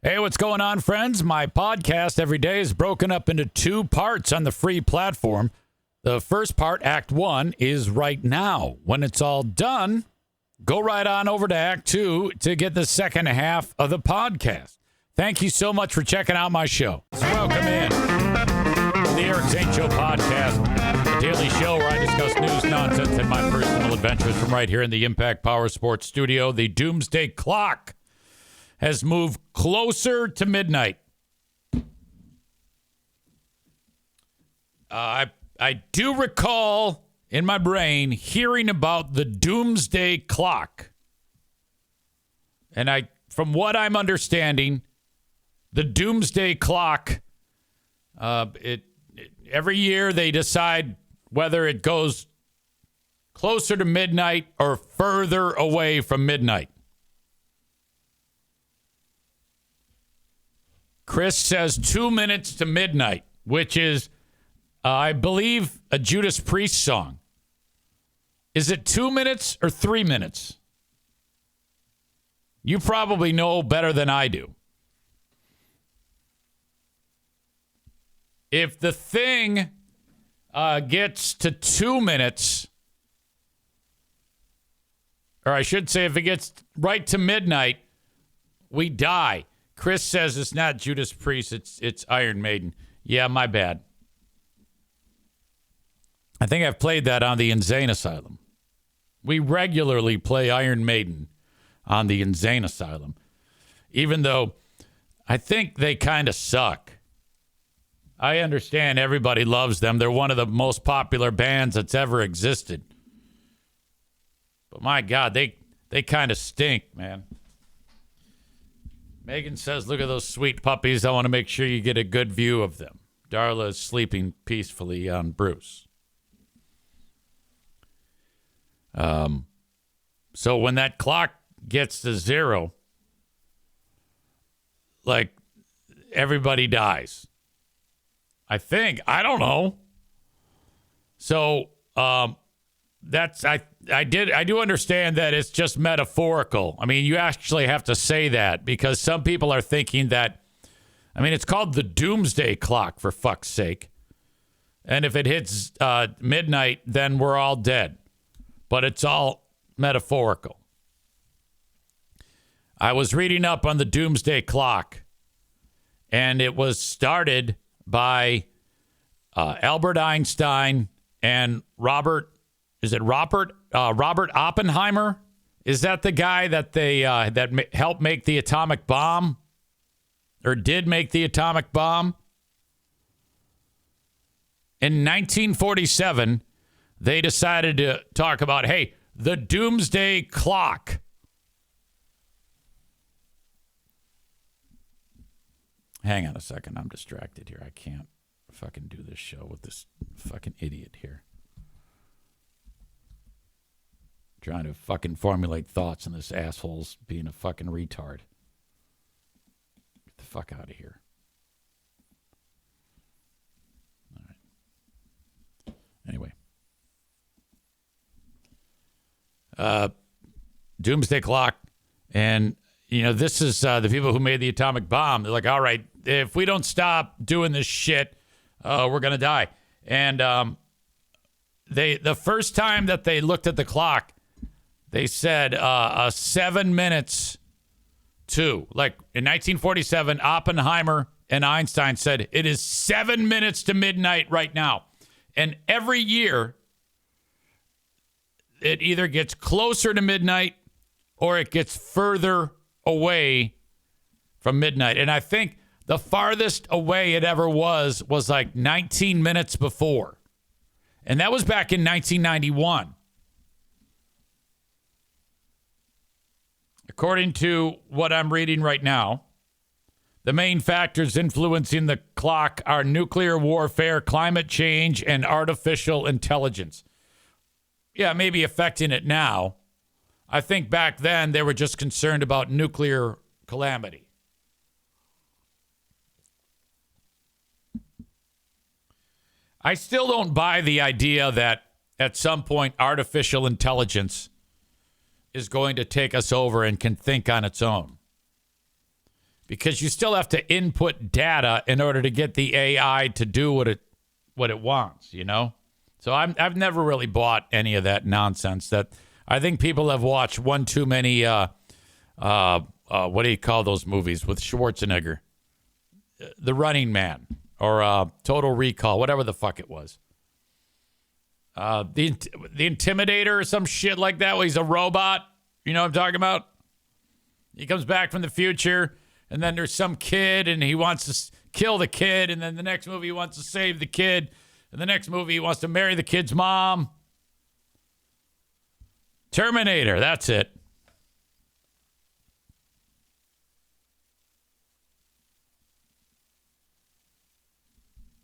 Hey, what's going on, friends? My podcast every day is broken up into two parts on the free platform. The first part, Act 1, is right now. When it's all done, go right on over to Act 2 to get the second half of the podcast. Thank you so much for checking out my show. Welcome in to the Eric St. Show podcast, a daily show where I discuss news, nonsense, and my personal adventures from right here in the Impact Power Sports studio. The Doomsday Clock has moved closer to midnight. I do recall in my brain hearing about the Doomsday Clock. And from what I'm understanding, the Doomsday Clock, every year they decide whether it goes closer to midnight or further away from midnight. Chris says 2 minutes to midnight, which is, I believe, a Judas Priest song. Is it 2 minutes or 3 minutes? You probably know better than I do. If the thing gets to 2 minutes, or I should say if it gets right to midnight, we die. Chris says it's not Judas Priest, it's Iron Maiden. Yeah, my bad. I think I've played that on the Insane Asylum. We regularly play Iron Maiden on the Insane Asylum, even though I think they kind of suck. I understand everybody loves them. They're one of the most popular bands that's ever existed. But my God, they kind of stink, man. Megan says, look at those sweet puppies. I want to make sure you get a good view of them. Darla is sleeping peacefully on Bruce. So when that clock gets to zero, like, everybody dies. I think. I don't know. So I do understand that it's just metaphorical. I mean, you actually have to say that because some people are thinking that, I mean, it's called the Doomsday Clock, for fuck's sake. And if it hits midnight, then we're all dead. But it's all metaphorical. I was reading up on the Doomsday Clock, and it was started by Albert Einstein and Robert Oppenheimer? Is that the guy that they helped make the atomic bomb, or did make the atomic bomb? In 1947, they decided to talk about, hey, the Doomsday Clock. Hang on a second. I'm distracted here. I can't fucking do this show with this fucking idiot here. Trying to fucking formulate thoughts, and this asshole's being a fucking retard. Get the fuck out of here. All right. Anyway. Doomsday Clock. And, you know, this is the people who made the atomic bomb. They're like, all right, if we don't stop doing this shit, we're going to die. And the first time that they looked at the clock, they said 7 minutes to, like in 1947, Oppenheimer and Einstein said, it is 7 minutes to midnight right now. And every year, it either gets closer to midnight or it gets further away from midnight. And I think the farthest away it ever was like 19 minutes before. And that was back in 1991. According to what I'm reading right now, the main factors influencing the clock are nuclear warfare, climate change, and artificial intelligence. Yeah, maybe affecting it now. I think back then they were just concerned about nuclear calamity. I still don't buy the idea that at some point artificial intelligence is going to take us over and can think on its own. because you still have to input data in order to get the AI to do what it wants, you know? So I've never really bought any of that nonsense. That I think people have watched one too many what do you call those movies with Schwarzenegger? The Running Man or Total Recall, whatever the fuck it was. The Intimidator or some shit like that, where he's a robot. You know what I'm talking about? He comes back from the future, and then there's some kid, and he wants to kill the kid, and then the next movie he wants to save the kid, and the next movie he wants to marry the kid's mom. Terminator, that's it.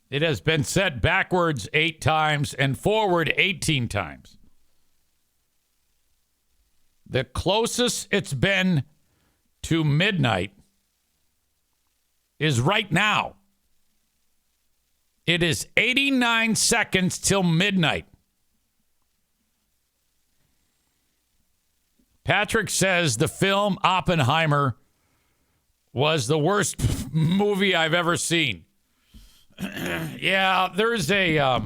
It has been set backwards 8 times and forward 18 times. The closest it's been to midnight is right now. It is 89 seconds till midnight. Patrick says the film Oppenheimer was the worst movie I've ever seen. Yeah, there's a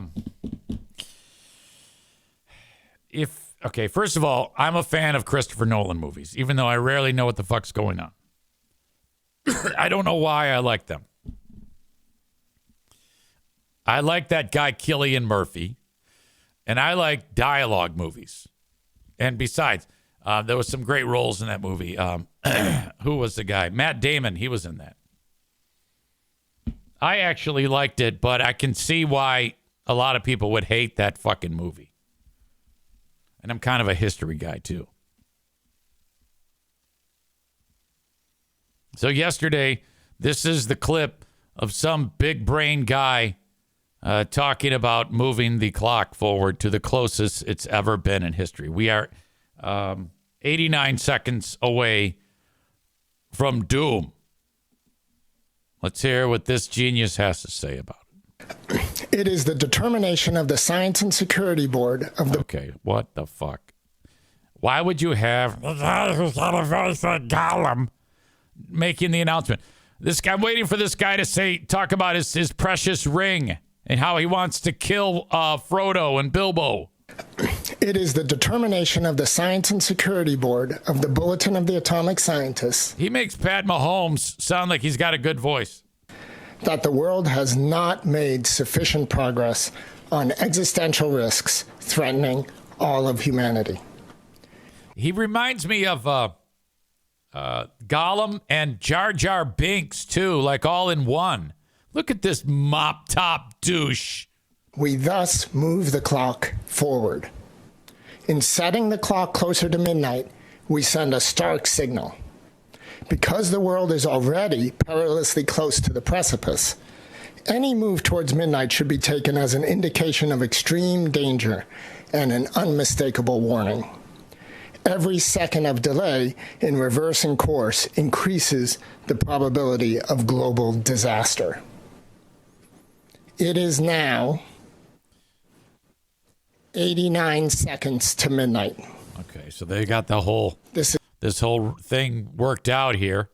okay, first of all, I'm a fan of Christopher Nolan movies, even though I rarely know what the fuck's going on. I don't know why I like them. I like that guy Cillian Murphy, and I like dialogue movies. And besides, there was some great roles in that movie. Who was the guy? Matt Damon, he was in that. I actually liked it, but I can see why a lot of people would hate that fucking movie. And I'm kind of a history guy, too. So yesterday, this is the clip of some big brain guy talking about moving the clock forward to the closest it's ever been in history. We are 89 seconds away from doom. Let's hear what this genius has to say about it. It is the determination of the Science and Security Board of the... Okay, what the fuck? Why would you have the guy who's got a voice like Gollum making the announcement? This guy, I'm waiting for this guy to talk about his precious ring and how he wants to kill Frodo and Bilbo. It is the determination of the Science and Security Board of the Bulletin of the Atomic Scientists. He makes Pat Mahomes sound like he's got a good voice. That the world has not made sufficient progress on existential risks threatening all of humanity. He reminds me of Gollum and Jar Jar Binks, too, like all in one. Look at this mop-top douche. We thus move the clock forward. In setting the clock closer to midnight, we send a stark signal. Because the world is already perilously close to the precipice, any move towards midnight should be taken as an indication of extreme danger and an unmistakable warning. Every second of delay in reversing course increases the probability of global disaster. It is now 89 seconds to midnight. Okay, so they got the whole this whole thing worked out here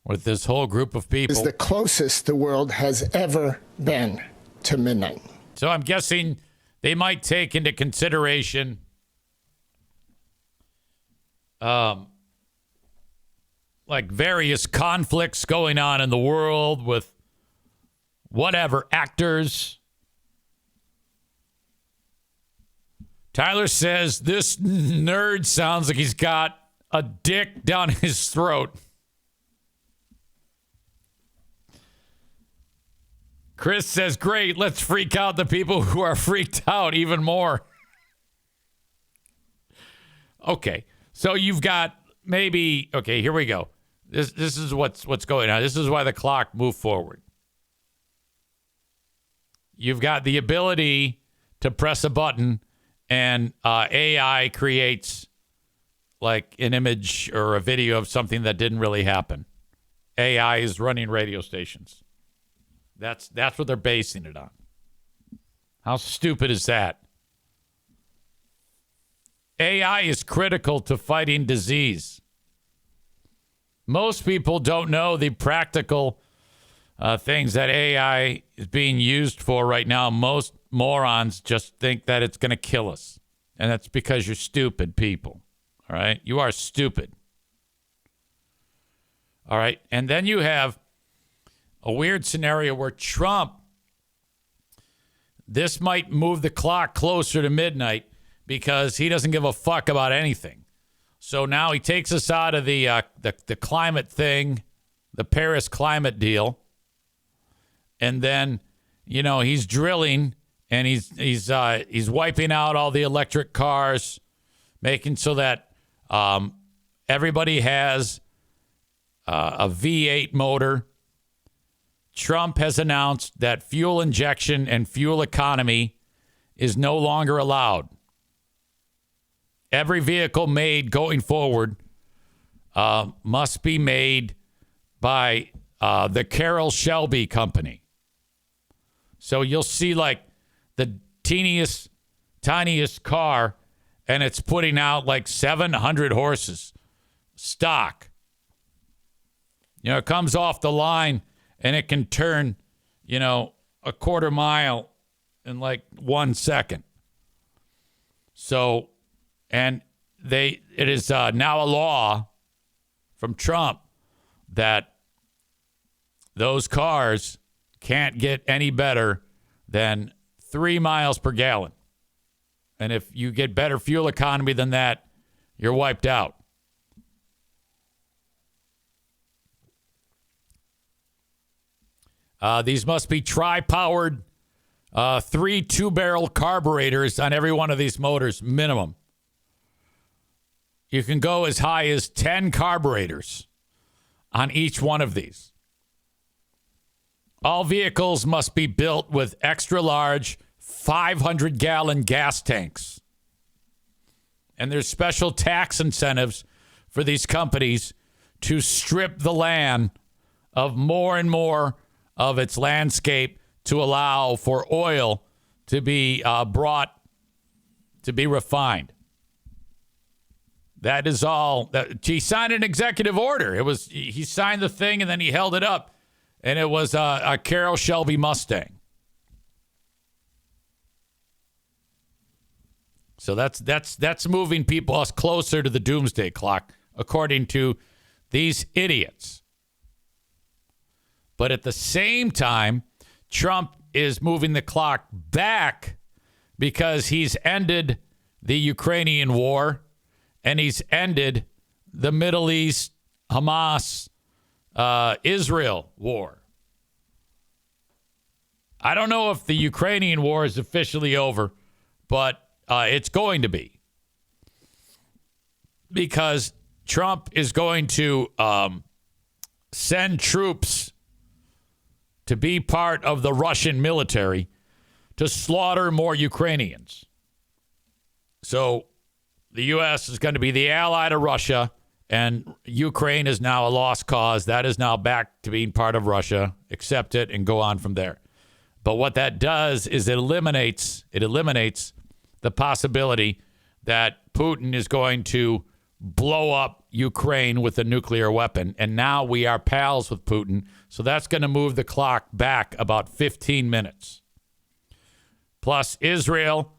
with this whole group of people. Is the closest the world has ever been to midnight. So I'm guessing they might take into consideration like various conflicts going on in the world with whatever actors. Tyler says this nerd sounds like he's got a dick down his throat. Chris says, great, let's freak out the people who are freaked out even more. Okay, so you've got maybe, okay, here we go. This is what's going on. This is why the clock moved forward. You've got the ability to press a button and AI creates like an image or a video of something that didn't really happen. AI is running radio stations. That's what they're basing it on. How stupid is that? AI is critical to fighting disease. Most people don't know the practical things that AI is being used for right now. Most morons just think that it's going to kill us. And that's because you're stupid people. All right? You are stupid. All right? And then you have a weird scenario where Trump, this might move the clock closer to midnight because he doesn't give a fuck about anything. So now he takes us out of the climate thing, the Paris climate deal. And then, he's drilling and he's wiping out all the electric cars, making so that everybody has a V8 motor. Trump has announced that fuel injection and fuel economy is no longer allowed. Every vehicle made going forward must be made by the Carroll Shelby Company. So you'll see like the tiniest car, and it's putting out like 700 horses stock. It comes off the line, and it can turn, a quarter mile in like 1 second. So, and it is now a law from Trump that those cars can't get any better than 3 miles per gallon. And if you get better fuel economy than that, you're wiped out. These must be tri-powered, 3 two-barrel carburetors on every one of these motors, minimum. You can go as high as 10 carburetors on each one of these. All vehicles must be built with extra-large 500-gallon gas tanks. And there's special tax incentives for these companies to strip the land of more and more of its landscape to allow for oil to be brought to be refined. That is all. He signed an executive order. He signed the thing and then he held it up, and it was a Carroll Shelby Mustang. So that's moving us closer to the doomsday clock, according to these idiots. But at the same time, Trump is moving the clock back because he's ended the Ukrainian war and he's ended the Middle East, Hamas, Israel war. I don't know if the Ukrainian war is officially over, but it's going to be. Because Trump is going to send troops to be part of the Russian military to slaughter more Ukrainians. So the U.S. is going to be the ally to Russia, and Ukraine is now a lost cause. That is now back to being part of Russia. Accept it and go on from there. But what that does is it eliminates the possibility that Putin is going to blow up Ukraine with a nuclear weapon. And now we are pals with Putin. So that's going to move the clock back about 15 minutes. Plus Israel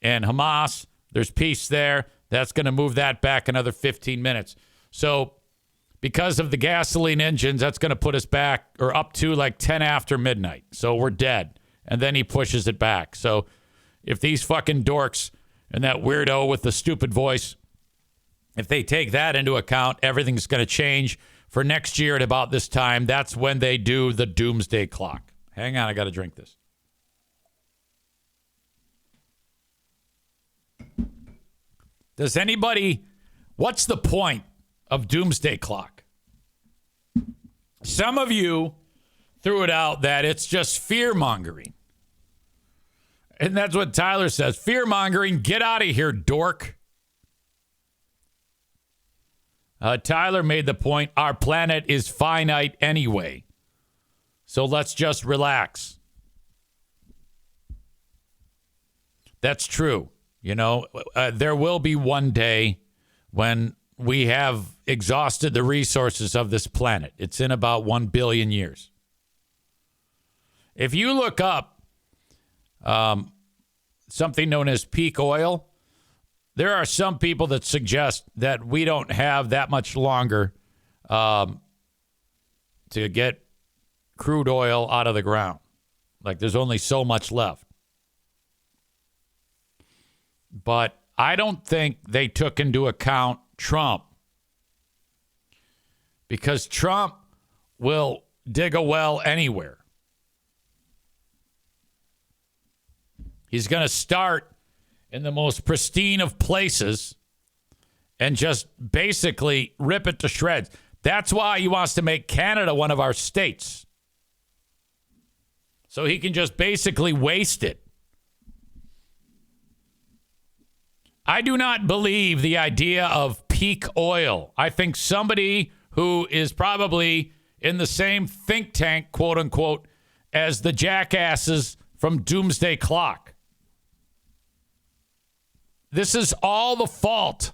and Hamas, there's peace there. That's going to move that back another 15 minutes. So because of the gasoline engines, that's going to put us back or up to like 10 after midnight. So we're dead. And then he pushes it back. So if these fucking dorks and that weirdo with the stupid voice, if they take that into account, everything's going to change for next year at about this time. That's when they do the doomsday clock. Hang on, I got to drink this. Does anybody, what's the point of doomsday clock? Some of you threw it out that it's just fear mongering. And that's what Tyler says. Fear mongering, get out of here, dork. Tyler made the point, our planet is finite anyway. So let's just relax. That's true. You know, there will be one day when we have exhausted the resources of this planet. It's in about 1 billion years. If you look up something known as peak oil, there are some people that suggest that we don't have that much longer to get crude oil out of the ground. Like there's only so much left. But I don't think they took into account Trump, because Trump will dig a well anywhere. He's going to start in the most pristine of places and just basically rip it to shreds. That's why he wants to make Canada one of our states, so he can just basically waste it. I do not believe the idea of peak oil. I think somebody who is probably in the same think tank, quote unquote, as the jackasses from Doomsday Clock. This is all the fault.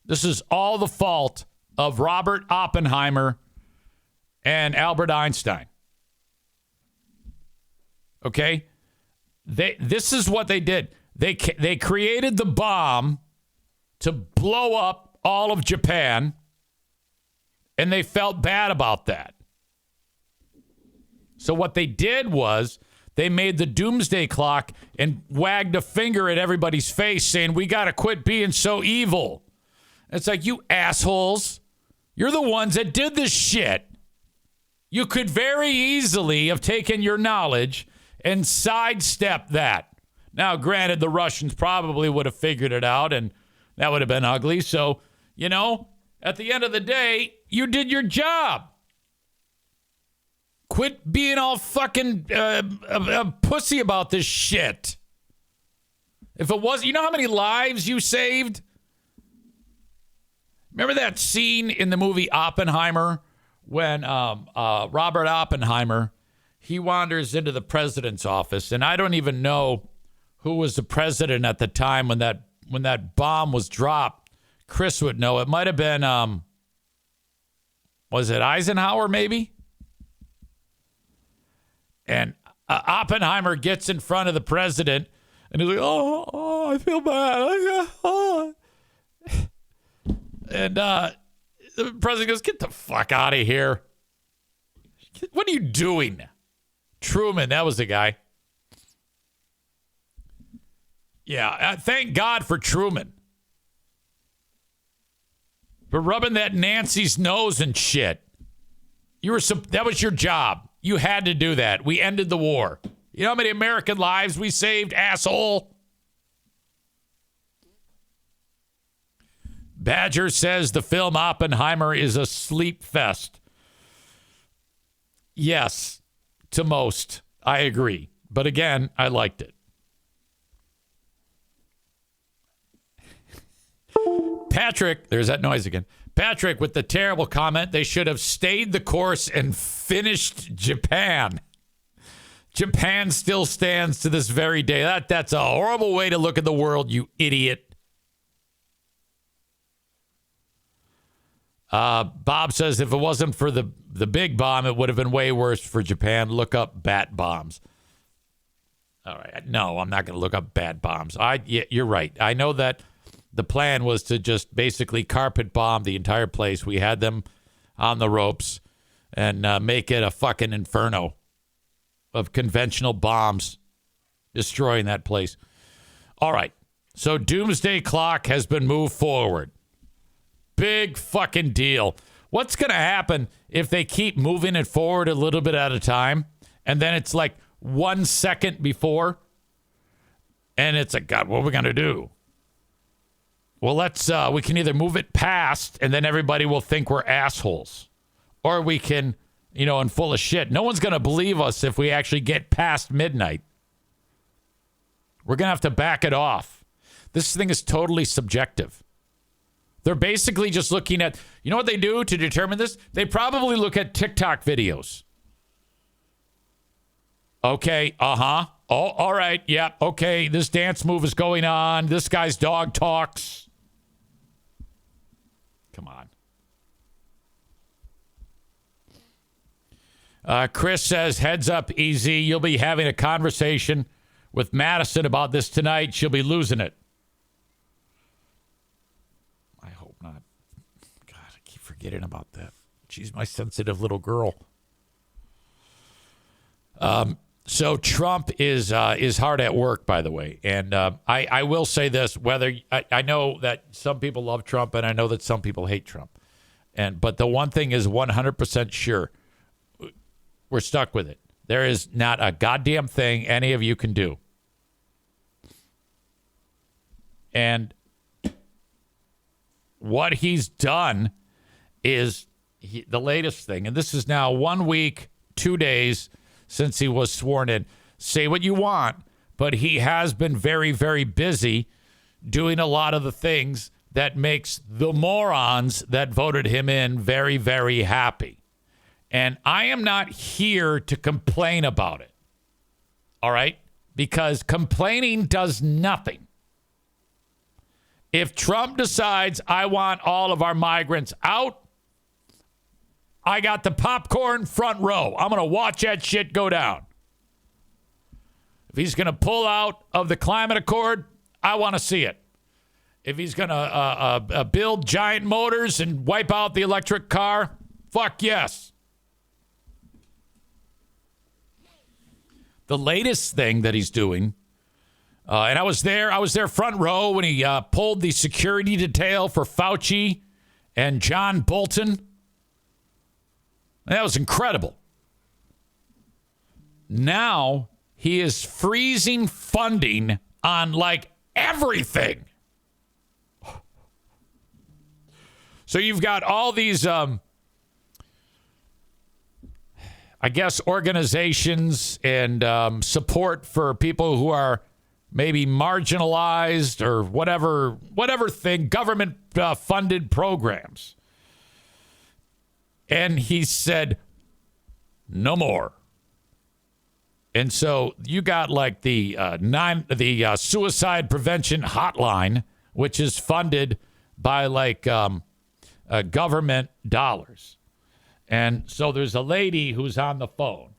This is all the fault of Robert Oppenheimer and Albert Einstein. Okay? This is what they did. They created the bomb to blow up all of Japan, and they felt bad about that. So what they did was they made the Doomsday Clock and wagged a finger at everybody's face saying, we got to quit being so evil. It's like, you assholes, you're the ones that did this shit. You could very easily have taken your knowledge and sidestepped that. Now, granted, the Russians probably would have figured it out, and that would have been ugly. So, you know, at the end of the day, you did your job. Quit being all fucking a pussy about this shit. If it was, you know how many lives you saved? Remember that scene in the movie Oppenheimer when Robert Oppenheimer, he wanders into the president's office, and I don't even know who was the president at the time when that bomb was dropped. Chris would know. It might have been, was it Eisenhower maybe? And Oppenheimer gets in front of the president, and he's like, oh, I feel bad. And the president goes, get the fuck out of here. What are you doing? Truman, that was the guy. Yeah, thank God for Truman. For rubbing that Nancy's nose and shit. That was your job. You had to do that. We ended the war. You know how many American lives we saved, asshole? Badger says the film Oppenheimer is a sleep fest. Yes, to most. I agree. But again, I liked it. Patrick, there's that noise again. Patrick with the terrible comment, they should have stayed the course and finished Japan. Japan still stands to this very day. That's a horrible way to look at the world, you idiot. Bob says if it wasn't for the big bomb, it would have been way worse for Japan. Look up bat bombs. All right. No, I'm not going to look up bat bombs. Yeah, you're right. I know that the plan was to just basically carpet bomb the entire place. We had them on the ropes and make it a fucking inferno of conventional bombs destroying that place. All right. So Doomsday Clock has been moved forward. Big fucking deal. What's going to happen if they keep moving it forward a little bit at a time, and then it's like 1 second before, and it's like, God, what are we going to do? Well, we can either move it past, and then everybody will think we're assholes, or we can, and full of shit. No one's going to believe us if we actually get past midnight. We're going to have to back it off. This thing is totally subjective. They're basically just looking at, you know what they do to determine this? They probably look at TikTok videos. Okay, Oh, all right, yeah, okay, this dance move is going on. This guy's dog talks. Come Chris says, heads up, EZ. You'll be having a conversation with Madison about this tonight. She'll be losing it. I hope not. God, I keep forgetting about that. She's my sensitive little girl. So Trump is hard at work, by the way. And I will say this, whether I know that some people love Trump and I know that some people hate Trump. But the one thing is 100% sure. We're stuck with it. There is not a goddamn thing any of you can do. And what he's done is the latest thing. And this is now 1 week, 2 days since he was sworn in. Say what you want, but he has been very, very busy doing a lot of the things that makes the morons that voted him in very, very happy. And I am not here to complain about it. All right? Because complaining does nothing. If Trump decides I want all of our migrants out, I got the popcorn front row. I'm going to watch that shit go down. If he's going to pull out of the climate accord, I want to see it. If he's going to build giant motors and wipe out the electric car, fuck yes. The latest thing that he's doing, and I was there front row when he pulled the security detail for Fauci and John Bolton. That was incredible. Now he is freezing funding on like everything. So you've got all these, I guess, organizations and support for people who are maybe marginalized or whatever thing, government funded programs. And he said, no more. And so you got like the suicide prevention hotline, which is funded by like government dollars. And so there's a lady who's on the phone,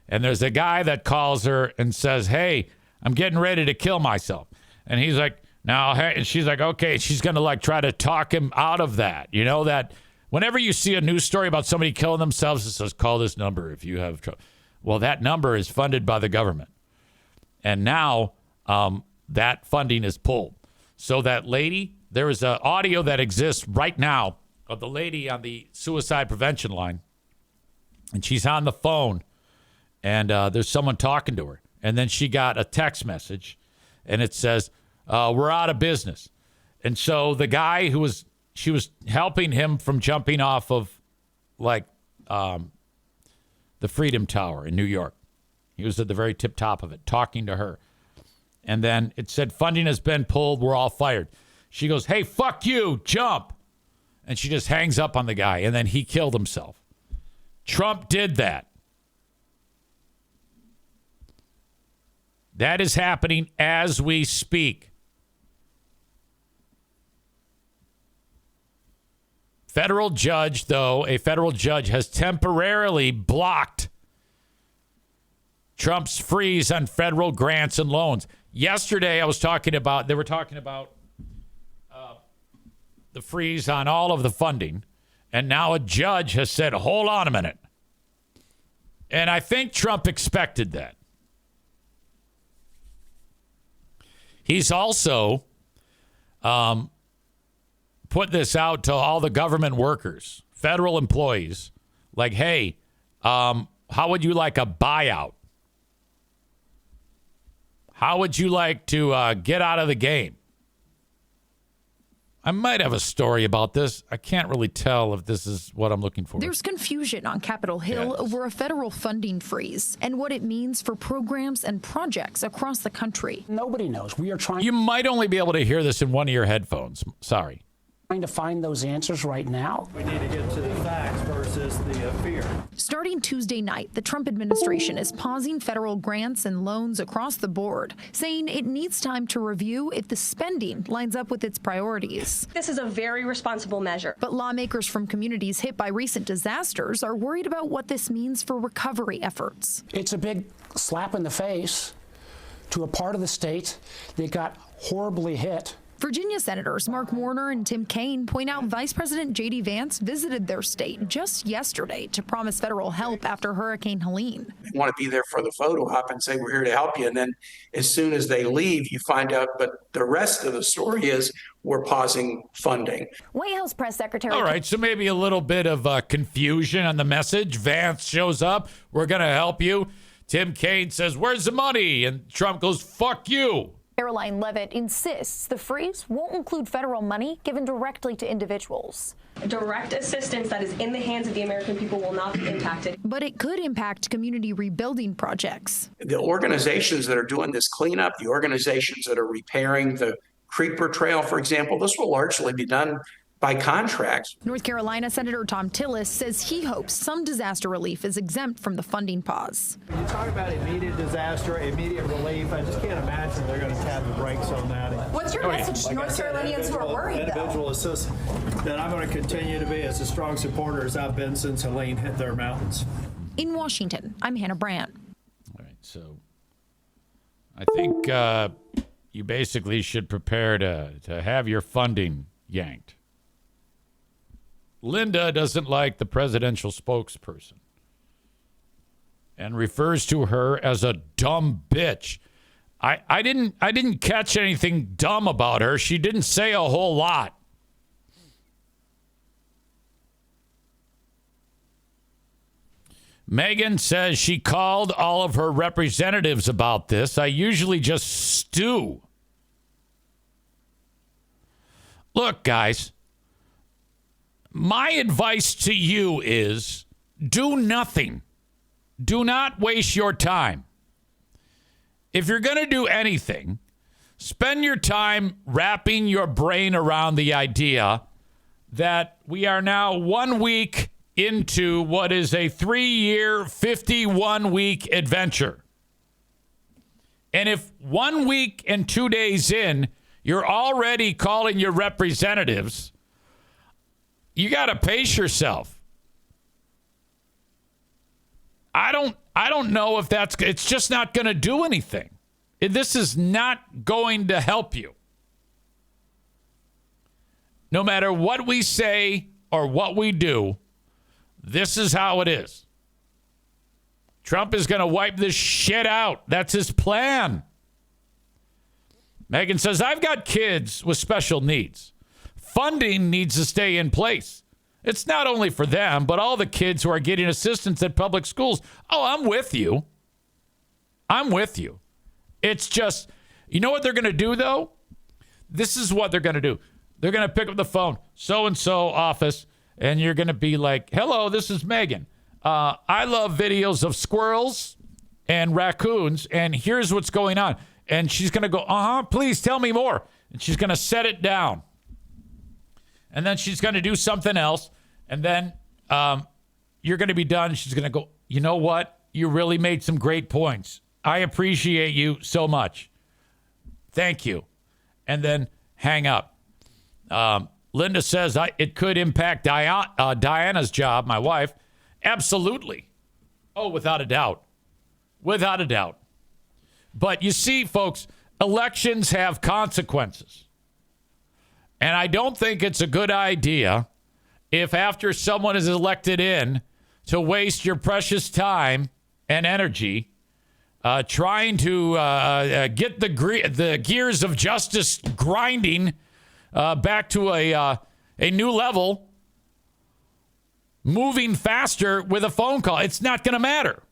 and there's a guy that calls her and says, hey, I'm getting ready to kill myself. And he's like, now, hey, and she's like, okay, she's going to like try to talk him out of that. You know that whenever you see a news story about somebody killing themselves, it says, call this number if you have trouble. Well, that number is funded by the government. And now that funding is pulled. So that lady, there is an audio that exists right now of the lady on the suicide prevention line. And she's on the phone, and there's someone talking to her. And then she got a text message, and it says, we're out of business. And so the guy she was helping him from jumping off of, like, the Freedom Tower in New York. He was at the very tip top of it, talking to her. And then it said, funding has been pulled. We're all fired. She goes, hey, fuck you, jump. And she just hangs up on the guy, and then he killed himself. Trump did that. That is happening as we speak. A federal judge has temporarily blocked Trump's freeze on federal grants and loans. Yesterday, they were talking about the freeze on all of the funding. And now a judge has said, hold on a minute. And I think Trump expected that. He's also put this out to all the government workers, federal employees, like, hey, how would you like a buyout? How would you like to get out of the game? I might have a story about this. I can't really tell if this is what I'm looking for. There's confusion on Capitol Hill over a federal funding freeze and what it means for programs and projects across the country. Nobody knows. We are trying. You might only be able to hear this in one of your headphones. Sorry. Trying to find those answers right now. We need to get to the facts versus is the fear. Starting Tuesday night, the Trump administration is pausing federal grants and loans across the board, saying it needs time to review if the spending lines up with its priorities. This is a very responsible measure. But lawmakers from communities hit by recent disasters are worried about what this means for recovery efforts. It's a big slap in the face to a part of the state that got horribly hit. Virginia Senators Mark Warner and Tim Kaine point out Vice President J.D. Vance visited their state just yesterday to promise federal help after Hurricane Helene. You want to be there for the photo op and say, we're here to help you. And then as soon as they leave, you find out, but the rest of the story is we're pausing funding. White House Press Secretary. All right, so maybe a little bit of confusion on the message. Vance shows up. We're going to help you. Tim Kaine says, where's the money? And Trump goes, fuck you. Caroline Leavitt insists the freeze won't include federal money given directly to individuals. Direct assistance that is in the hands of the American people will not be impacted. But it could impact community rebuilding projects. The organizations that are doing this cleanup, the organizations that are repairing the Creeper Trail, for example, this will largely be done by contract. North Carolina Senator Tom Tillis says he hopes some disaster relief is exempt from the funding pause. When you talk about immediate disaster, immediate relief, I just can't imagine they're going to tap the brakes on that. What's your message to North Carolinians who are worried, individual assist that I'm going to continue to be as a strong supporter as I've been since Helene hit their mountains. In Washington, I'm Hannah Brand. All right, so I think you basically should prepare to have your funding yanked. Linda doesn't like the presidential spokesperson and refers to her as a dumb bitch. I didn't catch anything dumb about her. She didn't say a whole lot. Megan says she called all of her representatives about this. I usually just stew. Look, guys. My advice to you is do nothing. Do not waste your time. If you're going to do anything, spend your time wrapping your brain around the idea that we are now 1 week into what is a 3-year, 51-week adventure. And if 1 week and 2 days in, you're already calling your representatives, you got to pace yourself. I don't know if it's just not going to do anything. This is not going to help you. No matter what we say or what we do, this is how it is. Trump is going to wipe this shit out. That's his plan. Megan says, I've got kids with special needs. Funding needs to stay in place. It's not only for them, but all the kids who are getting assistance at public schools. Oh, I'm with you. I'm with you. It's just, you know what they're going to do, though? This is what they're going to do. They're going to pick up the phone, so-and-so office, and you're going to be like, hello, this is Megan. I love videos of squirrels and raccoons, and here's what's going on. And she's going to go, please tell me more. And she's going to set it down. And then she's going to do something else. And then you're going to be done. She's going to go, you know what? You really made some great points. I appreciate you so much. Thank you. And then hang up. Linda says it could impact Diana's job, my wife. Absolutely. Oh, without a doubt. Without a doubt. But you see, folks, elections have consequences. And I don't think it's a good idea if after someone is elected in to waste your precious time and energy trying to get the gears of justice grinding back to a new level, moving faster with a phone call. It's not going to matter.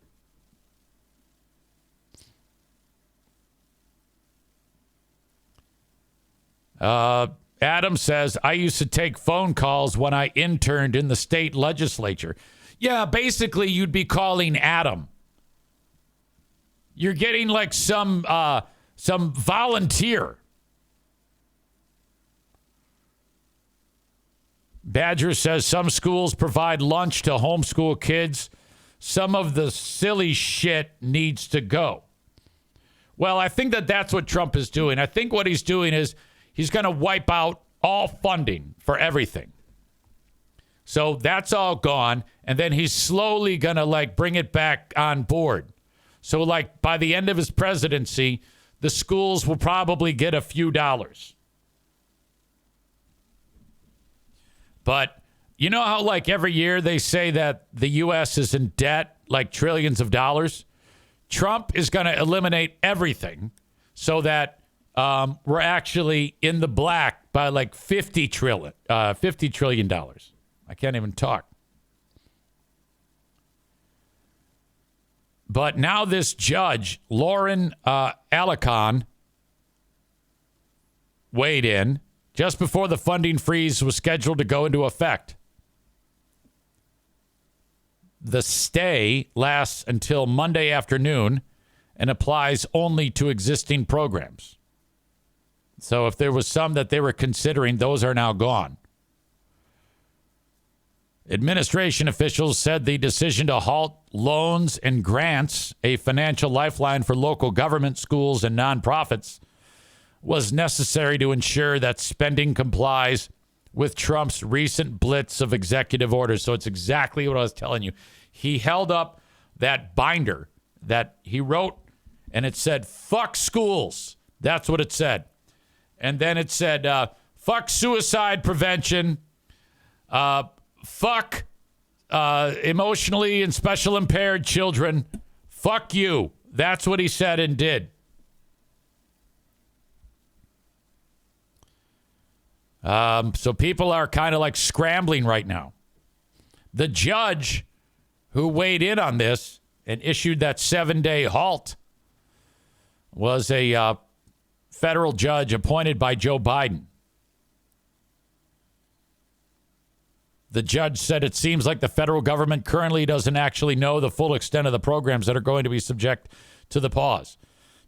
Adam says, I used to take phone calls when I interned in the state legislature. Yeah, basically, you'd be calling Adam. You're getting like some volunteer. Badger says some schools provide lunch to homeschool kids. Some of the silly shit needs to go. Well, I think that's what Trump is doing. I think what he's doing is he's going to wipe out all funding for everything. So that's all gone. And then he's slowly going to bring it back on board. So by the end of his presidency, the schools will probably get a few dollars. But you know how every year they say that the U.S. is in debt, trillions of dollars? Trump is going to eliminate everything so that we're actually in the black by $50 trillion. I can't even talk. But now this judge, Lauren Alicon, weighed in just before the funding freeze was scheduled to go into effect. The stay lasts until Monday afternoon and applies only to existing programs. So if there was some that they were considering, those are now gone. Administration officials said the decision to halt loans and grants, a financial lifeline for local government, schools, and nonprofits, was necessary to ensure that spending complies with Trump's recent blitz of executive orders. So it's exactly what I was telling you. He held up that binder that he wrote, and it said, fuck schools. That's what it said. And then it said, fuck suicide prevention, fuck emotionally and special impaired children. Fuck you. That's what he said and did. So people are kind of scrambling right now. The judge who weighed in on this and issued that 7-day halt was a federal judge appointed by Joe Biden. The judge said it seems like the federal government currently doesn't actually know the full extent of the programs that are going to be subject to the pause.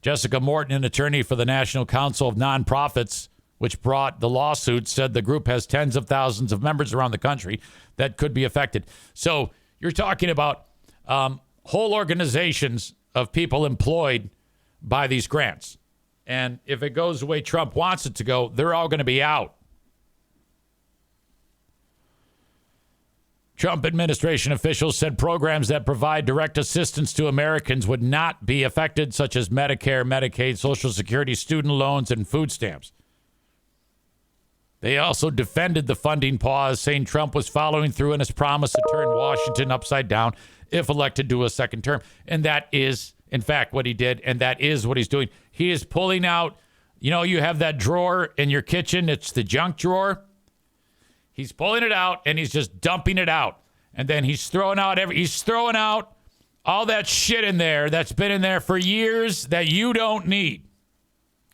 Jessica Morton, an attorney for the National Council of Nonprofits, which brought the lawsuit, said the group has tens of thousands of members around the country that could be affected. So you're talking about whole organizations of people employed by these grants. And if it goes the way Trump wants it to go, they're all going to be out. Trump administration officials said programs that provide direct assistance to Americans would not be affected, such as Medicare, Medicaid, Social Security, student loans, and food stamps. They also defended the funding pause, saying Trump was following through on his promise to turn Washington upside down if elected to a second term. And that is, in fact, what he did, and that is what he's doing. He is pulling out, you have that drawer in your kitchen. It's the junk drawer. He's pulling it out, and he's just dumping it out. And then he's throwing out all that shit in there that's been in there for years that you don't need.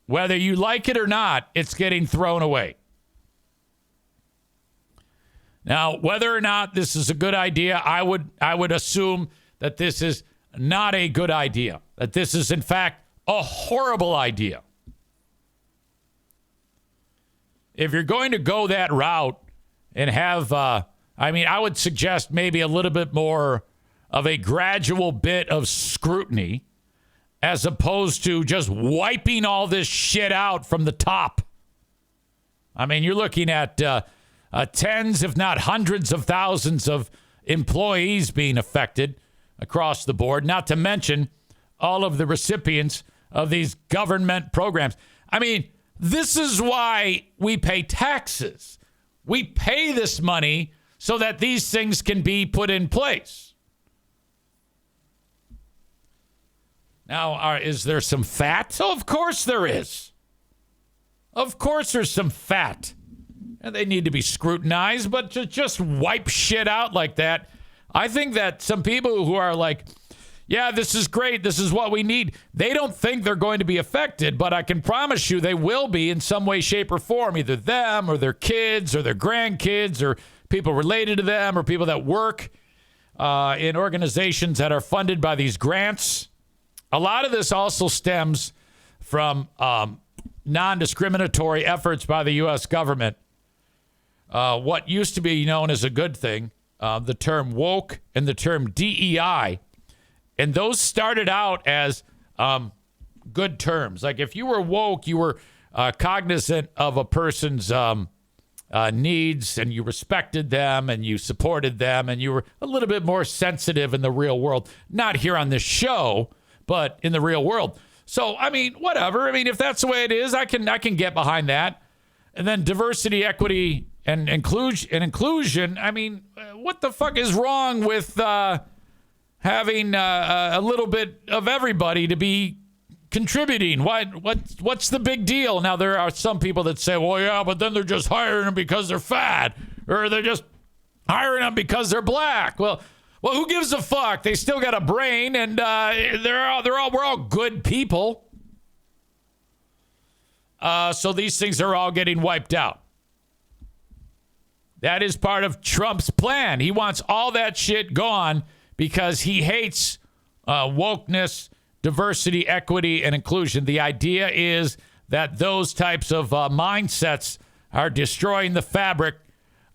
Whether you like it or not, it's getting thrown away. Now, whether or not this is a good idea, I would assume that this is not a good idea. That this is, in fact, a horrible idea. If you're going to go that route and have, I would suggest maybe a little bit more of a gradual bit of scrutiny as opposed to just wiping all this shit out from the top. I mean, you're looking at tens, if not hundreds of thousands of employees being affected across the board, not to mention all of the recipients of these government programs. I mean, this is why we pay taxes. We pay this money so that these things can be put in place. Now, is there some fat? Oh, of course there is. Of course there's some fat. And they need to be scrutinized, but to just wipe shit out like that, I think that some people who are like, yeah, this is great, this is what we need, they don't think they're going to be affected, but I can promise you they will be in some way, shape, or form, either them or their kids or their grandkids or people related to them or people that work in organizations that are funded by these grants. A lot of this also stems from non-discriminatory efforts by the U.S. government what used to be known as a good thing, the term woke and the term DEI. And those started out as good terms. Like if you were woke, you were cognizant of a person's needs, and you respected them and you supported them, and you were a little bit more sensitive in the real world. Not here on this show, but in the real world. So, I mean, whatever. I mean, if that's the way it is, I can get behind that. And then diversity, equity, and inclusion. I mean, what the fuck is wrong with having a little bit of everybody to be contributing? What's the big deal? Now, there are some people that say, well, yeah, but then they're just hiring them because they're fat, or they're just hiring them because they're black. Well, who gives a fuck? They still got a brain, and we're all good people. So these things are all getting wiped out. That is part of Trump's plan. He wants all that shit gone because he hates wokeness, diversity, equity, and inclusion. The idea is that those types of mindsets are destroying the fabric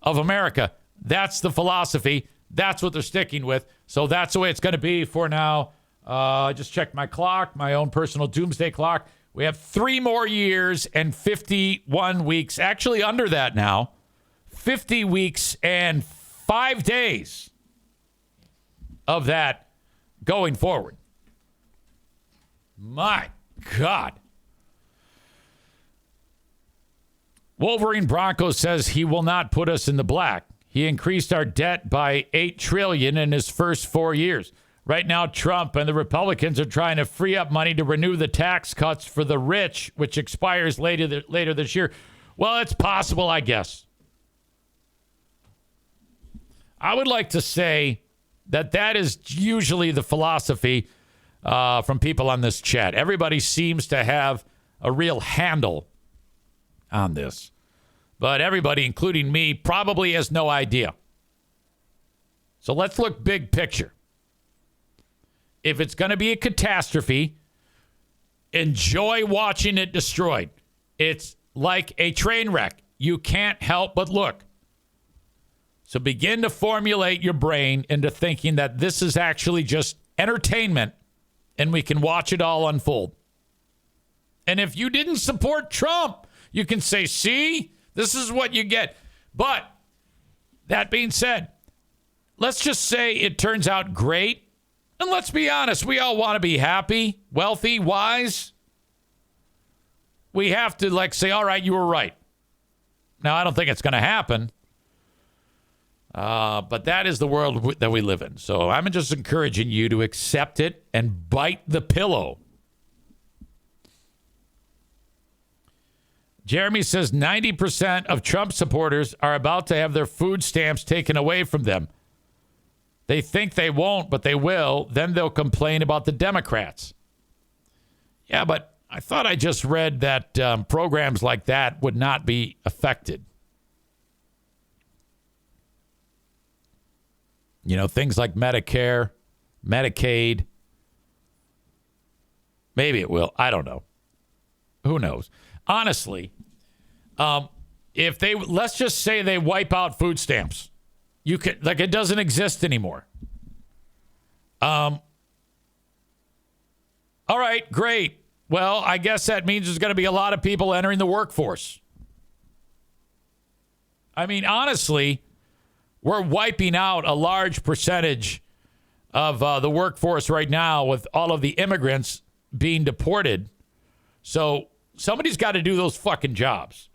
of America. That's the philosophy. That's what they're sticking with. So that's the way it's going to be for now. I just checked my clock, my own personal doomsday clock. We have 3 more years and 51 weeks. Actually, under that now. 50 weeks and 5 days of that going forward. My God. Wolverine Bronco says he will not put us in the black. He increased our debt by $8 trillion in his first 4 years. Right now, Trump and the Republicans are trying to free up money to renew the tax cuts for the rich, which expires later this year. Well, it's possible, I guess. I would like to say that is usually the philosophy from people on this chat. Everybody seems to have a real handle on this. But everybody, including me, probably has no idea. So let's look big picture. If it's going to be a catastrophe, enjoy watching it destroyed. It's like a train wreck. You can't help but look. So begin to formulate your brain into thinking that this is actually just entertainment and we can watch it all unfold. And if you didn't support Trump, you can say, see, this is what you get. But that being said, let's just say it turns out great. And let's be honest, we all want to be happy, wealthy, wise. We have to say, all right, you were right. Now, I don't think it's going to happen. But that is the world that we live in. So I'm just encouraging you to accept it and bite the pillow. Jeremy says 90% of Trump supporters are about to have their food stamps taken away from them. They think they won't, but they will. Then they'll complain about the Democrats. Yeah, but I thought I just read that programs like that would not be affected. You know, things like Medicare, Medicaid. Maybe it will. I don't know. Who knows? Honestly, let's just say they wipe out food stamps. It doesn't exist anymore. All right, great. Well, I guess that means there's going to be a lot of people entering the workforce. I mean, honestly, we're wiping out a large percentage of the workforce right now with all of the immigrants being deported. So somebody's got to do those fucking jobs.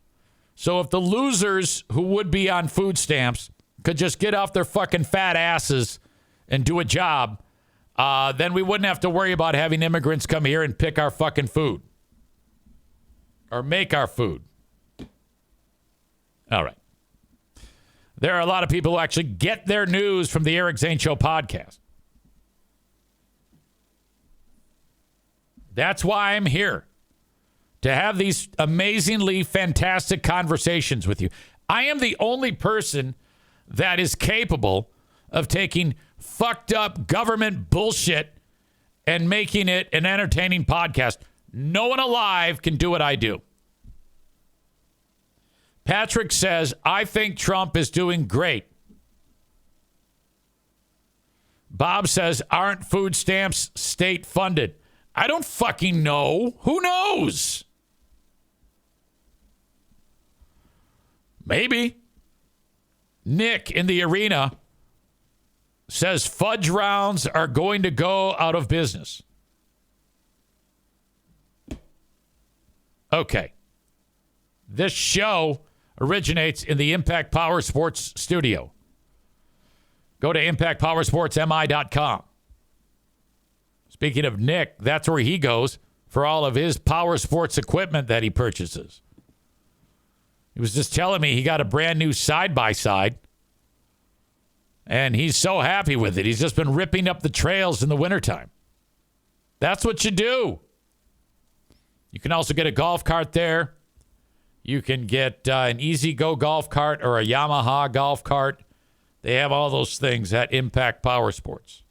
So if the losers who would be on food stamps could just get off their fucking fat asses and do a job, then we wouldn't have to worry about having immigrants come here and pick our fucking food or make our food. All right. There are a lot of people who actually get their news from the Eric Zane Show podcast. That's why I'm here, to have these amazingly fantastic conversations with you. I am the only person that is capable of taking fucked up government bullshit and making it an entertaining podcast. No one alive can do what I do. Patrick says, I think Trump is doing great. Bob says, aren't food stamps state funded? I don't fucking know. Who knows? Maybe. Nick in the arena says fudge rounds are going to go out of business. Okay. This show originates in the Impact Power Sports studio. Go to impactpowersportsmi.com. Speaking of Nick, that's where he goes for all of his power sports equipment that he purchases. He was just telling me he got a brand new side-by-side, and he's so happy with it. He's just been ripping up the trails in the wintertime. That's what you do. You can also get a golf cart there. You can get an Easy Go golf cart or a Yamaha golf cart. They have all those things at Impact Power Sports.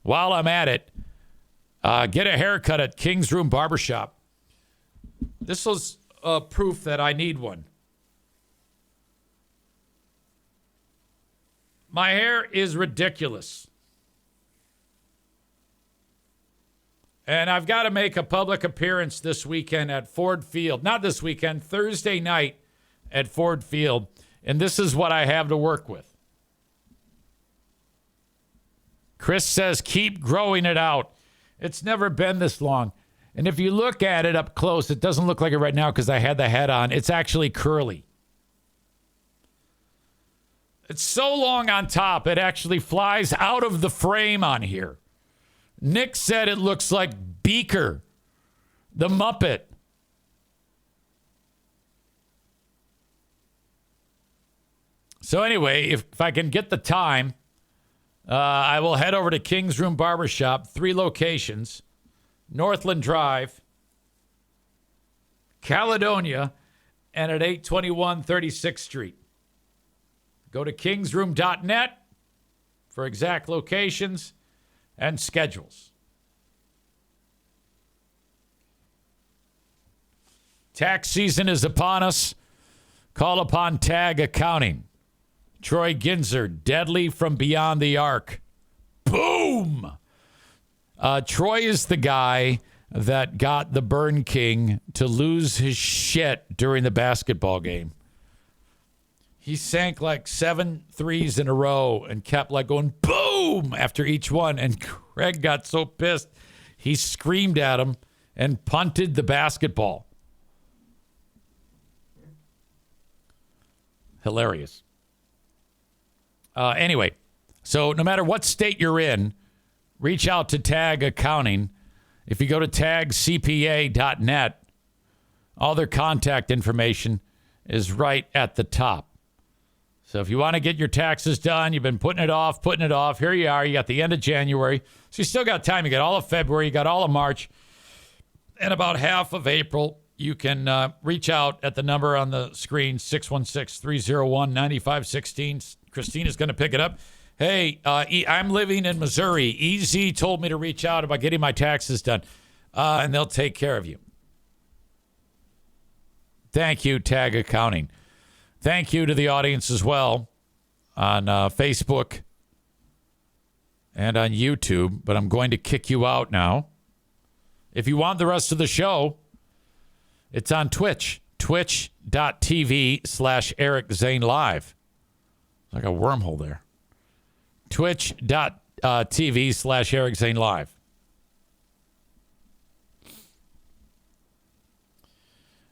While I'm at it, get a haircut at King's Room Barbershop. This was proof that I need one. My hair is ridiculous. And I've got to make a public appearance this weekend at Ford Field. Not this weekend, Thursday night at Ford Field. And this is what I have to work with. Chris says, keep growing it out. It's never been this long. And if you look at it up close, it doesn't look like it right now because I had the hat on. It's actually curly. It's so long on top, it actually flies out of the frame on here. Nick said it looks like Beaker, the Muppet. So anyway, if I can get the time, I will head over to King's Room Barbershop, 3 locations, Northland Drive, Caledonia, and at 821 36th Street. Go to kingsroom.net for exact locations and schedules. Tax season is upon us. Call upon Tag Accounting. Troy Ginzer, deadly from beyond the arc. Boom! Troy is the guy that got the Burn King to lose his shit during the basketball game. He sank like 7 threes in a row and kept like going boom after each one. And Craig got so pissed, he screamed at him and punted the basketball. Hilarious. Anyway, so no matter what state you're in, reach out to Tag Accounting. If you go to tagcpa.net, all their contact information is right at the top. So if you want to get your taxes done, you've been putting it off. Here you are. You got the end of January. So you still got time. You got all of February. You got all of March. And about half of April. You can reach out at the number on the screen, 616-301-9516. Christina's going to pick it up. Hey, I'm living in Missouri. EZ told me to reach out about getting my taxes done, and they'll take care of you. Thank you, Tag Accounting. Thank you to the audience as well on Facebook and on YouTube, but I'm going to kick you out now. If you want the rest of the show, it's on Twitch, twitch.tv/Eric Zane Live. It's like a wormhole there. Twitch.tv/Eric Zane Live.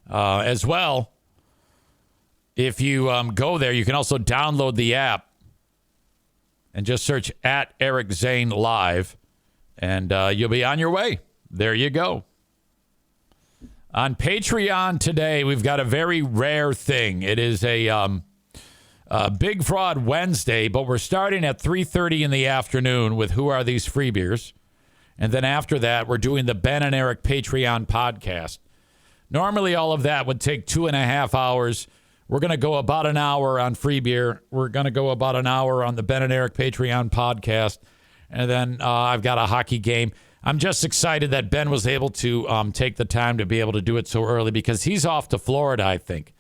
As well, if you go there, you can also download the app and just search at Eric Zane Live, and you'll be on your way. There you go. On Patreon today, we've got a very rare thing. It is a Big Fraud Wednesday, but we're starting at 3:30 in the afternoon with Who Are These Free Beers? And then after that, we're doing the Ben and Eric Patreon podcast. Normally, all of that would take 2.5 hours. We're going to go about an hour on Free Beer. We're going to go about an hour on the Ben and Eric Patreon podcast. And then I've got a hockey game. I'm just excited that Ben was able to take the time to be able to do it so early because he's off to Florida, I think.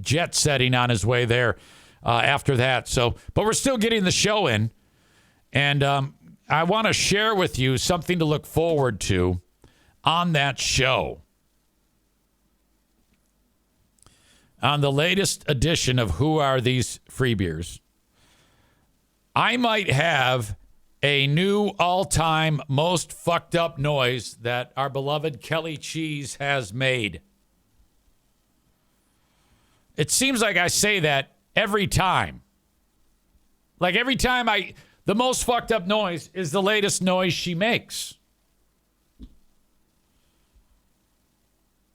Jet setting on his way there after that. So, but we're still getting the show in. And I want to share with you something to look forward to on that show. On the latest edition of Who Are These Free Beers, I might have a new all-time most fucked up noise that our beloved Kelly Cheese has made. It seems like I say that every time. Like every time the most fucked up noise is the latest noise she makes.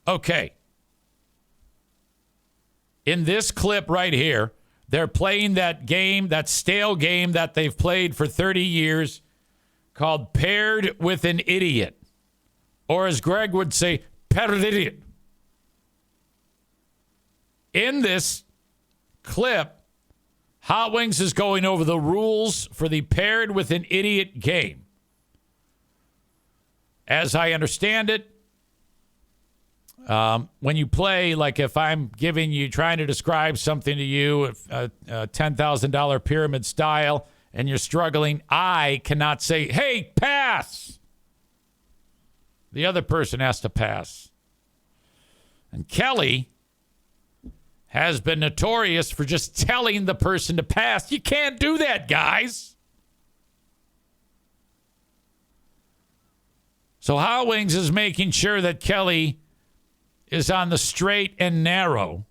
Okay. In this clip right here, they're playing that game, that stale game that they've played for 30 years called Paired with an Idiot. Or as Greg would say, Paired Idiot. In this clip, Hot Wings is going over the rules for the Paired with an Idiot game. As I understand it, when you play, like if I'm trying to describe something to you, a $10,000 pyramid style, and you're struggling, I cannot say, hey, pass. The other person has to pass. And Kelly has been notorious for just telling the person to pass. You can't do that, guys. So Hot Wings is making sure that Kelly is on the straight and narrow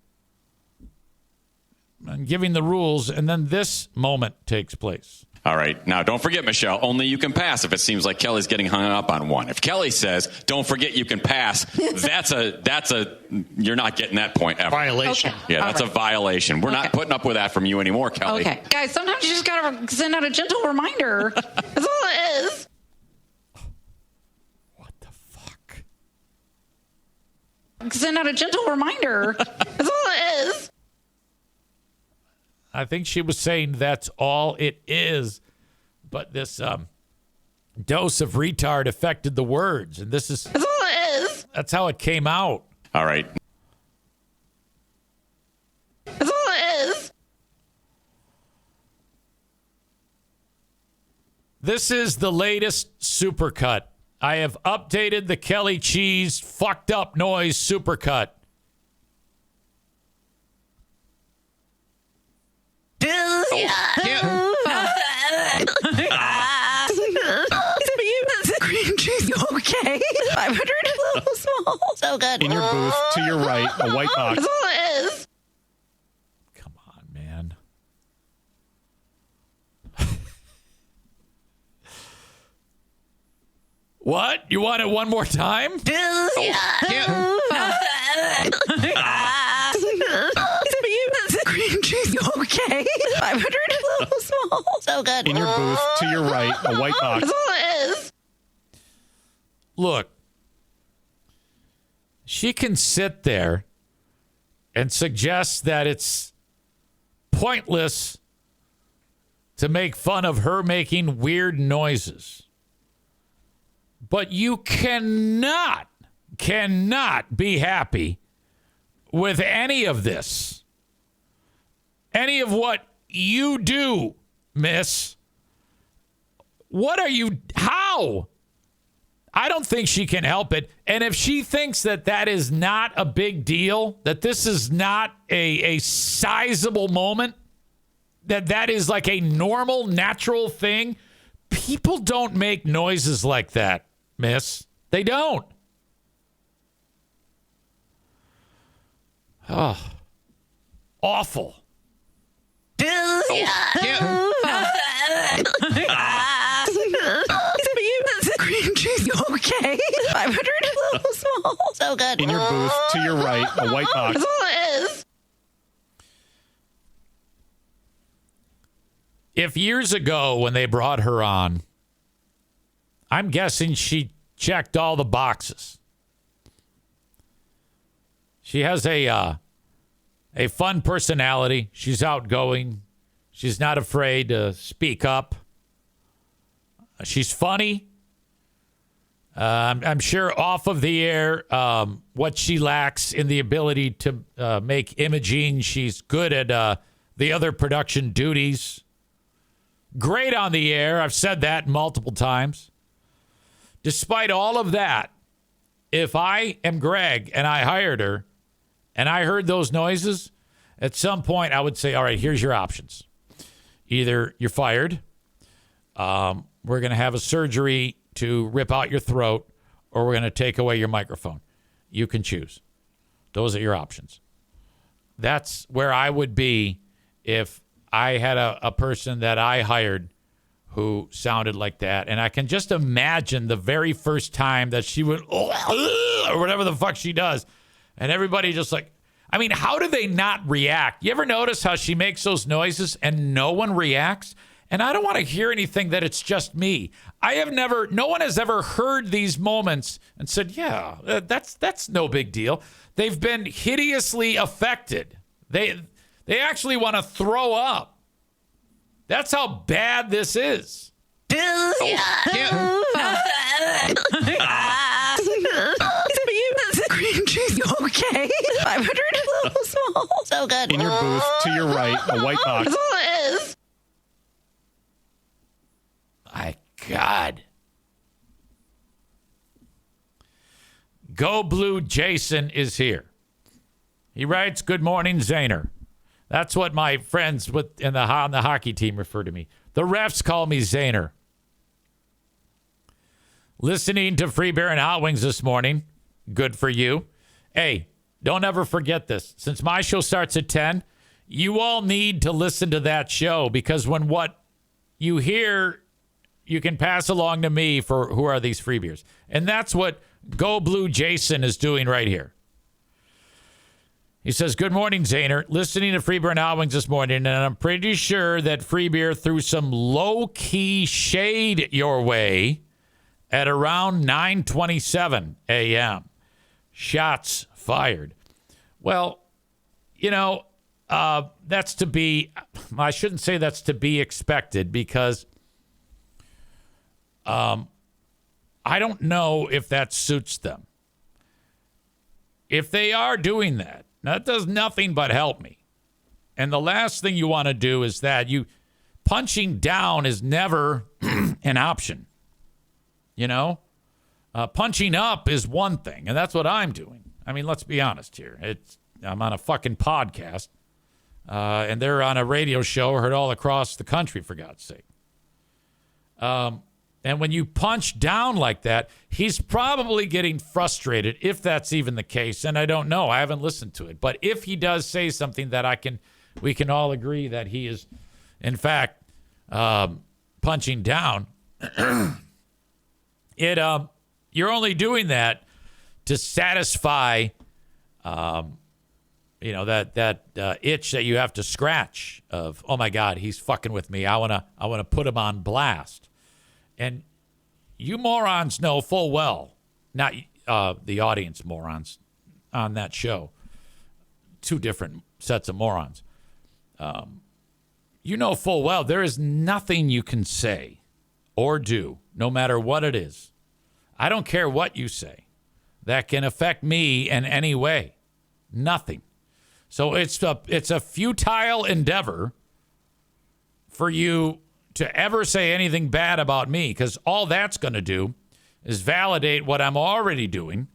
and giving the rules, and then this moment takes place. All right. Now, don't forget, Michelle, only you can pass if it seems like Kelly's getting hung up on one. If Kelly says, don't forget you can pass, you're not getting that point ever. Violation. Okay. Yeah, that's a violation. We're not putting up with that from you anymore, Kelly. Okay. Guys, sometimes you just got to send out a gentle reminder. That's all it is. Send out a gentle reminder. That's all it is. I think she was saying that's all it is. But this dose of retard affected the words. And this is... That's all it is. That's how it came out. All right. That's all it is. This is the latest supercut. I have updated the Kelly Cheese fucked up noise supercut. Cream cheese, okay? 500, a little small. So good. In your booth, to your right, a white box. That's all it is. Come on, man. What? You want it one more time? Cream cheese, okay? 500, a little small. So good. In your booth, to your right, a white box. That's all it is. Look, she can sit there and suggest that it's pointless to make fun of her making weird noises. But you cannot be happy with any of this. Any of what you do, miss. What are you... How? I don't think she can help it. And if she thinks that that is not a big deal, that this is not a sizable moment, that is like a normal, natural thing, people don't make noises like that, miss. They don't. Oh, awful. Cream cheese, okay? 500, a little small. So good. In your booth, to your right, a white box. That's all it is. If years ago when they brought her on, I'm guessing she checked all the boxes. She has a fun personality. She's outgoing. She's not afraid to speak up. She's funny. I'm sure off of the air, what she lacks in the ability to make imaging, she's good at the other production duties. Great on the air. I've said that multiple times. Despite all of that, if I am Greg and I hired her and I heard those noises, at some point I would say, all right, here's your options. Either you're fired, we're going to have a surgery to rip out your throat, or we're going to take away your microphone. You can choose. Those are your options. That's where I would be if I had a person that I hired who sounded like that. And I can just imagine the very first time that she would, or whatever the fuck she does. And everybody just like, I mean, how do they not react? You ever notice how she makes those noises and no one reacts? And I don't want to hear anything that it's just me. No one has ever heard these moments and said, yeah, that's no big deal. They've been hideously affected. They actually want to throw up. That's how bad this is. Cream cheese, okay? 500 a little small. So good. In your booth, to your right, a white box. That's all it is. My God. Go Blue Jason is here. He writes, good morning, Zaner. That's what my friends on the hockey team refer to me. The refs call me Zaner. Listening to Free Beer and Hot Wings this morning. Good for you. Hey, don't ever forget this. Since my show starts at 10, you all need to listen to that show, because when what you hear, you can pass along to me for who are these free beers. And that's what Go Blue Jason is doing right here. He says, good morning, Zaner. Listening to Free Beer and Hot Wings this morning, and I'm pretty sure that Free Beer threw some low-key shade your way at around 9:27 a.m. Shots fired. Well, that's to be, I shouldn't say that's to be expected, because I don't know if that suits them. If they are doing that, that does nothing but help me. And the last thing you want to do is that punching down is never an option. Punching up is one thing, and that's what I'm doing. I mean, let's be honest here. I'm on a fucking podcast, and they're on a radio show heard all across the country, for God's sake. And when you punch down like that, he's probably getting frustrated, if that's even the case. And I don't know. I haven't listened to it. But if he does say something that we can all agree that he is, in fact, punching down, you're only doing that to satisfy, that itch that you have to scratch of, oh my God, he's fucking with me. I wanna put him on blast. And you morons know full well, not the audience morons on that show, two different sets of morons. You know full well there is nothing you can say or do, no matter what it is. I don't care what you say, that can affect me in any way. Nothing. So it's a futile endeavor for you to ever say anything bad about me, because all that's going to do is validate what I'm already doing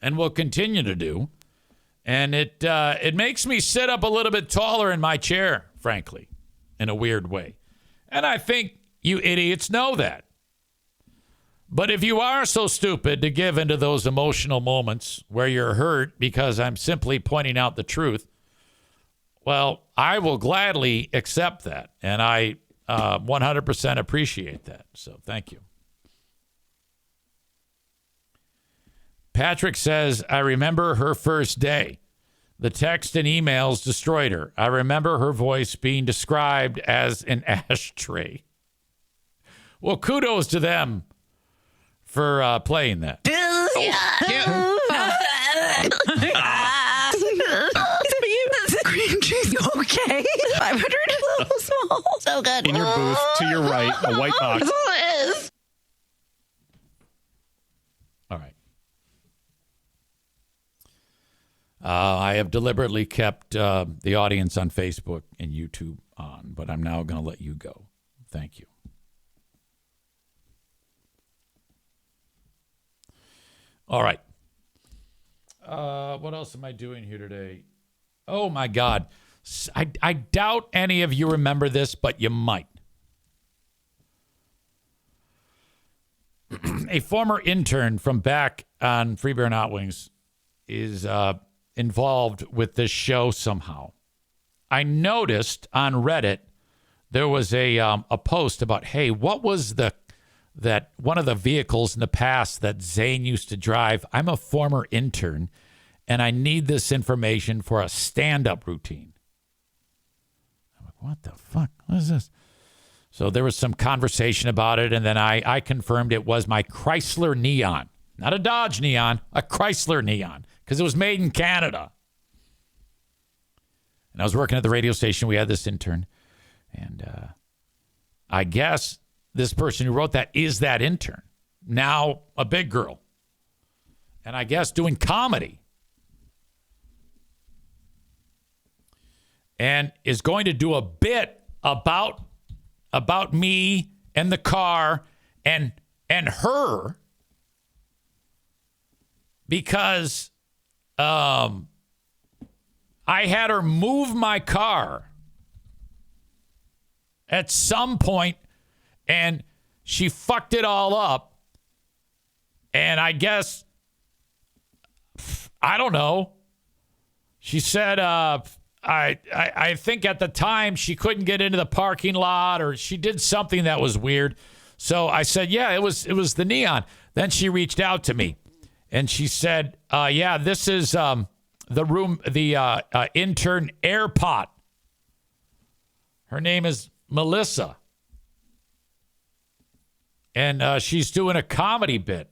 and will continue to do. And it makes me sit up a little bit taller in my chair, frankly, in a weird way. And I think you idiots know that. But if you are so stupid to give into those emotional moments where you're hurt because I'm simply pointing out the truth, well, I will gladly accept that. And I 100% appreciate that. So thank you. Patrick says, I remember her first day. The text and emails destroyed her. I remember her voice being described as an ashtray. Well, kudos to them for playing that. Cream cheese, okay? 500 a little small. So good. In your booth, to your right, a white box. That's all it is. All right. I have deliberately kept the audience on Facebook and YouTube on, but I'm now going to let you go. Thank you. All right. What else am I doing here today? Oh, my God. I doubt any of you remember this, but you might. A former intern from back on Free Beer and Hot Wings is involved with this show somehow. I noticed on Reddit there was a post about, hey, what was that one of the vehicles in the past that Zane used to drive? I'm a former intern, and I need this information for a stand-up routine. I'm like, what the fuck? What is this? So there was some conversation about it, and then I confirmed it was my Chrysler Neon. Not a Dodge Neon, a Chrysler Neon, because it was made in Canada. And I was working at the radio station. We had this intern. And I guess this person who wrote that is that intern. Now a big girl. And I guess doing comedy. And is going to do a bit about me and the car and her, because I had her move my car at some point, and she fucked it all up. And I guess, I don't know. She said, I think at the time she couldn't get into the parking lot, or she did something that was weird. So I said, yeah, it was the Neon. Then she reached out to me and she said, yeah, this is the intern AirPot. Her name is Melissa. And she's doing a comedy bit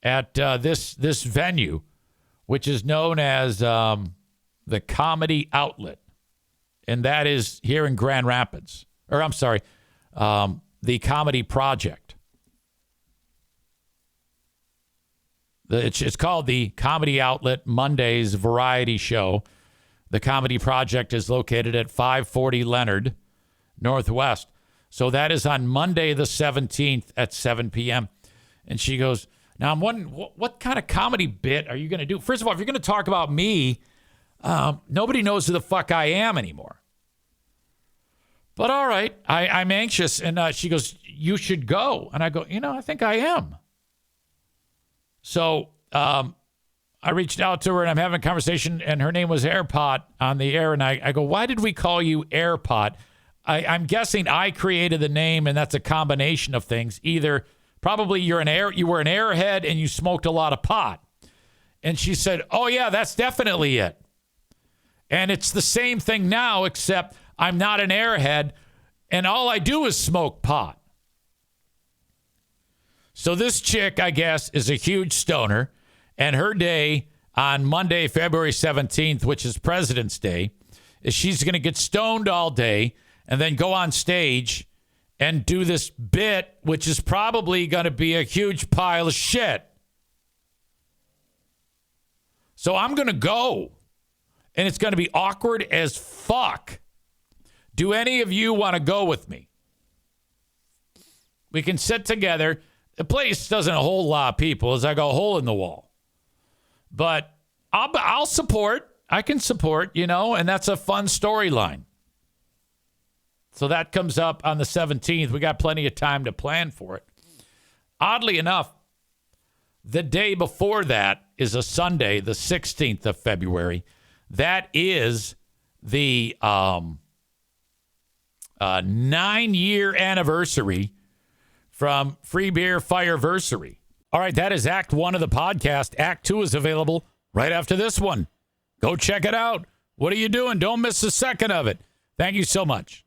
at this venue, which is known as the Comedy Outlet. And that is here in Grand Rapids. Or I'm sorry, the Comedy Project. It's called the Comedy Outlet Mondays Variety Show. The Comedy Project is located at 540 Leonard Northwest. So that is on Monday the 17th at 7 p.m. And she goes, now I'm wondering, what kind of comedy bit are you going to do? First of all, if you're going to talk about me, nobody knows who the fuck I am anymore. But all right, I'm anxious. And she goes, you should go. And I go, I think I am. So I reached out to her, and I'm having a conversation, and her name was AirPot on the air. And I go, why did we call you AirPot? I'm guessing I created the name, and that's a combination of things. Either probably you were an airhead and you smoked a lot of pot. And she said, oh, yeah, that's definitely it. And it's the same thing now, except I'm not an airhead, and all I do is smoke pot. So this chick, I guess, is a huge stoner, and her day on Monday, February 17th, which is President's Day, is she's going to get stoned all day and then go on stage and do this bit, which is probably going to be a huge pile of shit. So I'm going to go, and it's going to be awkward as fuck. Do any of you want to go with me? We can sit together. The place doesn't hold a whole lot of people. It's like a hole in the wall. But I'll support. I can support, and that's a fun storyline. So that comes up on the 17th. We got plenty of time to plan for it. Oddly enough, the day before that is a Sunday, the 16th of February. That is the 9-year anniversary from Free Beer Fireversary. All right, that is Act 1 of the podcast. Act 2 is available right after this one. Go check it out. What are you doing? Don't miss a second of it. Thank you so much.